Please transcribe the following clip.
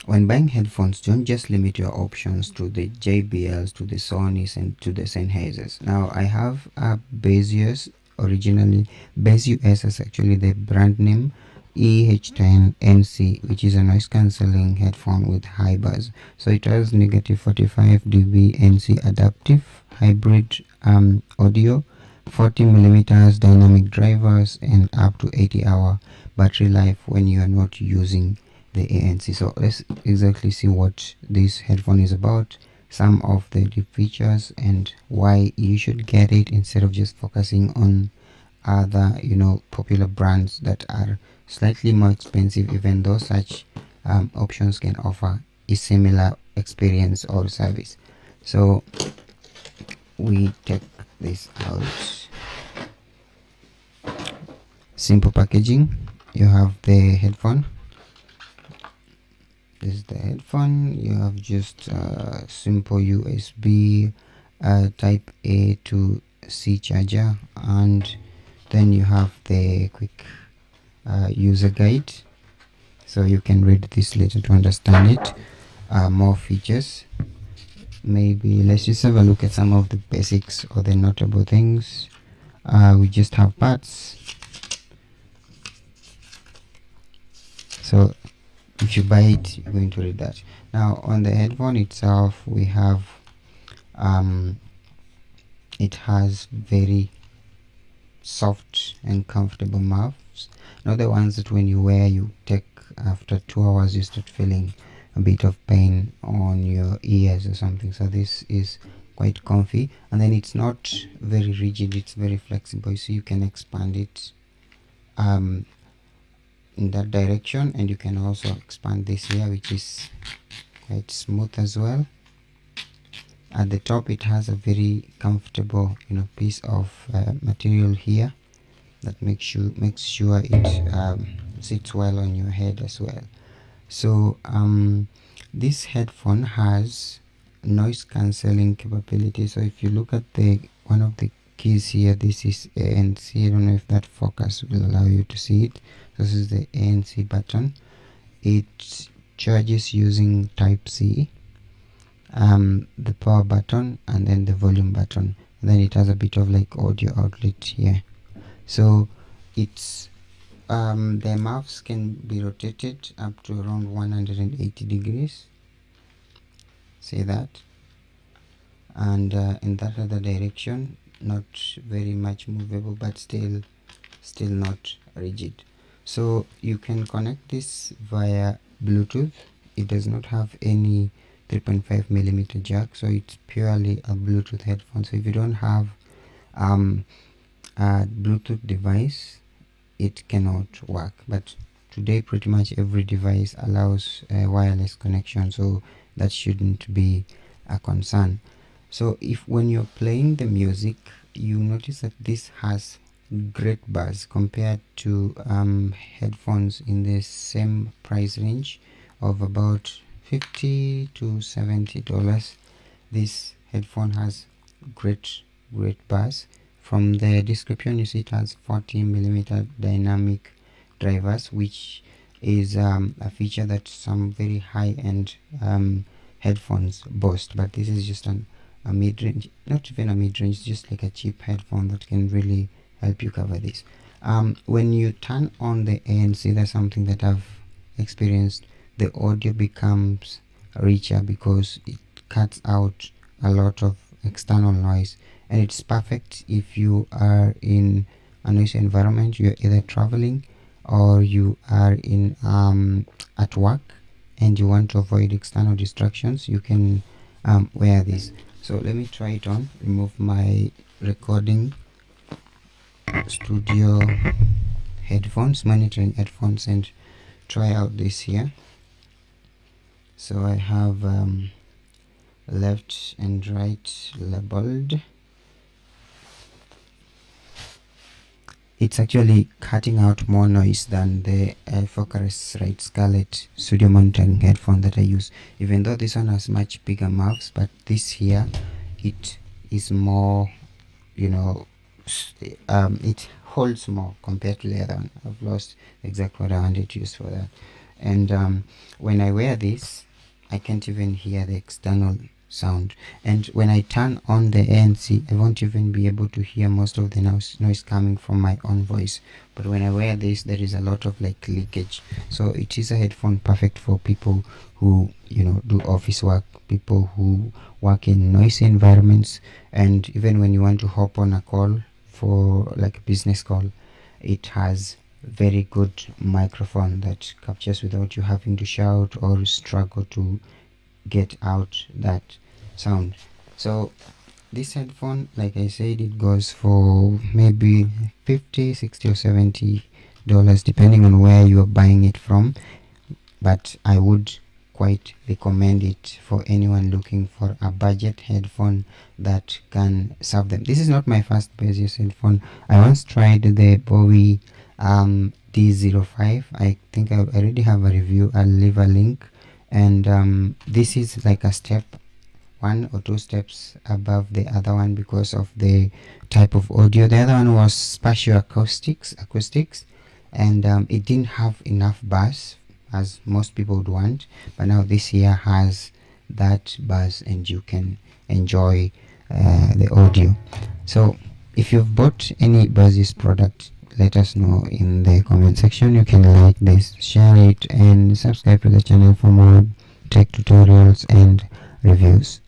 when buying headphones, don't just limit your options to the JBLs, to the Sonys, and to the Sennheisers. Now I have a Baseus, originally Baseus is actually the brand name, EH10 NC, which is a noise cancelling headphone with high buzz. So it has negative 45 dB NC adaptive hybrid audio, 40 millimeters dynamic drivers, and up to 80-hour battery life when you are not using the ANC. So let's exactly see what this headphone is about, some of the features, and why you should get it instead of just focusing on other popular brands that are slightly more expensive, even though such options can offer a similar experience or service. So we take this out. Simple packaging. You have the headphone. This is the headphone. You have just simple USB type A to C charger, and then you have the quick user guide, so you can read this later to understand it. More features. Maybe let's just have a look at some of the basics or the notable things. We just have parts. So if you buy it, you're going to read that. Now on the headphone itself, we have it has very soft and comfortable muffs, not the ones that when you wear, you take after 2 hours you start feeling a bit of pain on your ears or something. So this is quite comfy, and then it's not very rigid, it's very flexible, so you can expand it in that direction, and you can also expand this here, which is quite smooth as well. At the top it has a very comfortable piece of material here that makes sure it sits well on your head as well. So this headphone has noise cancelling capability. So if you look at the one of the keys here, this is ANC. I don't know if that focus will allow you to see it. This is the ANC button. It charges using type C, the power button, and then the volume button. And then it has a bit of like audio outlet here. So it's the muffs can be rotated up to around 180 degrees, say that, and in that other direction, not very much movable, but still not rigid. So you can connect this via Bluetooth. It does not have any 3.5mm jack, so it's purely a Bluetooth headphone. So if you don't have a Bluetooth device, it cannot work. But today pretty much every device allows wireless connection, so that shouldn't be a concern. So if when you're playing the music, you notice that this has great buzz compared to headphones in the same price range of about $50 to $70. This headphone has great buzz. From the description, you see it has 40mm dynamic drivers, which is a feature that some very high-end headphones boast, but this is just a mid-range, not even a mid-range, just like a cheap headphone that can really help you cover this. When you turn on the ANC, that's something that I've experienced. The audio becomes richer because it cuts out a lot of external noise, and it's perfect if you are in a noisy environment. You're either traveling or you are in at work and you want to avoid external distractions. You can wear this. So let me try it on. Remove my recording studio headphones, monitoring headphones, and try out this here. So I have left and right labeled. It's actually cutting out more noise than the Focusrite Scarlett studio monitoring headphone that I use, even though this one has much bigger mouths, but this here, it is more, it holds more compared to the other one. I've lost the exact word I wanted to use for that. and when I wear this, I can't even hear the external sound, and when I turn on the ANC, I won't even be able to hear most of the noise coming from my own voice. But when I wear this, there is a lot of like leakage. So it is a headphone perfect for people who, you know, do office work, people who work in noisy environments, and even when you want to hop on a call for like a business call, it has very good microphone that captures without you having to shout or struggle to get out that sound. So this headphone, like I said, it goes for maybe 50, 60 or $70 depending on where you are buying it from, but I would quite recommend it for anyone looking for a budget headphone that can serve them. This is not my first Baseus headphone. I once tried the Bowie D05. I think I already have a review. I'll leave a link. And this is like a step, 1 or 2 steps above the other one because of the type of audio. The other one was spatial acoustics, and it didn't have enough bass as most people would want, but now this here has that bass and you can enjoy the audio. So if you've bought any Baseus product, let us know in the comment section. You can like this, share it, and subscribe to the channel for more tech tutorials and reviews.